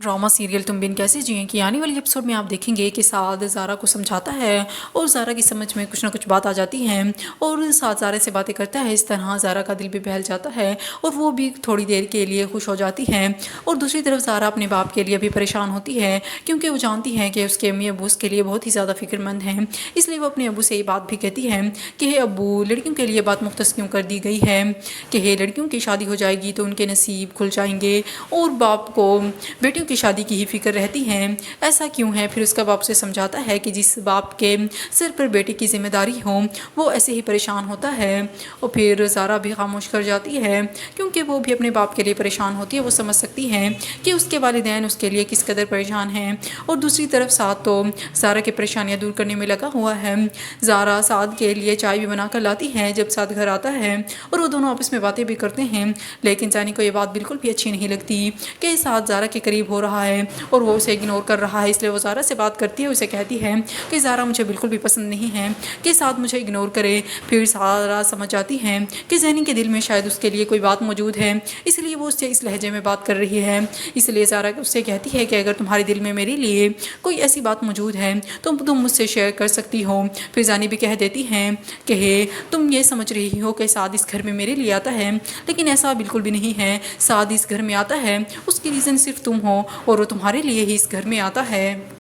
Drama serial तुम बिन कैसे जिए की आने वाली एपिसोड में आप देखेंगे कि साद ज़ारा को समझाता है और ज़ारा की समझ में कुछ ना कुछ बात आ जाती है और साद ज़ारा से बातें करता है। इस तरह ज़ारा का दिल भी बहल जाता है और वो भी थोड़ी देर के लिए खुश हो जाती है। और दूसरी तरफ ज़ारा अपने बाप के लिए भी परेशान होती है क्योंकि वो जानती है कि उसके अम्मी अबू उसके लिए बहुत ही ज़्यादा फिक्रमंद हैं। इसलिए वो अपने अबू से ये बात भी कहती है कि हे अबू, लड़कियों के लिए बात मुख्तस क्यों कर दी गई है कि हे लड़कियों की शादी हो जाएगी तो उनके नसीब खुल जाएंगे और बाप को बेटियों की शादी की ही फिक्र रहती है। ऐसा क्यों है? फिर उसका बाप से समझाता है कि जिस बाप के सिर पर बेटे की जिम्मेदारी हो वो ऐसे ही परेशान होता है। और फिर ज़ारा भी खामोश कर जाती है क्योंकि वो भी अपने बाप के लिए परेशान होती है। वो समझ सकती है कि उसके वालिदैन उसके लिए किस कदर परेशान हैं। और दूसरी तरफ साद तो ज़ारा की परेशानियाँ दूर करने में लगा हुआ है। ज़ारा साद के लिए चाय भी बना कर लाती है जब साद घर आता है और वो दोनों आपस में बातें भी करते हैं। लेकिन जानी को ये बात बिल्कुल भी अच्छी नहीं लगती कि साद ज़ारा के करीब हो रहा है और वो उसे इग्नोर कर रहा है। इसलिए वो ज़ारा से बात करती है, उसे कहती है कि ज़ारा मुझे बिल्कुल भी पसंद नहीं है कि साद मुझे इग्नोर करे। फिर ज़ारा समझ जाती है कि ज़हनी के दिल में शायद उसके लिए कोई बात मौजूद है, इसलिए वो उससे इस लहजे में बात कर रही है। इसलिए ज़ारा उससे कहती है कि अगर तुम्हारे दिल में मेरे लिए कोई ऐसी बात मौजूद है तो तुम मुझसे शेयर कर सकती हो। फिर जानी भी कह देती है कि हे तुम ये समझ रही हो कि साद इस घर में मेरे लिए आता है, लेकिन ऐसा बिल्कुल भी नहीं है। साद इस घर में आता है उसकी रीज़न सिर्फ तुम हो और वो तुम्हारे लिए ही इस घर में आता है।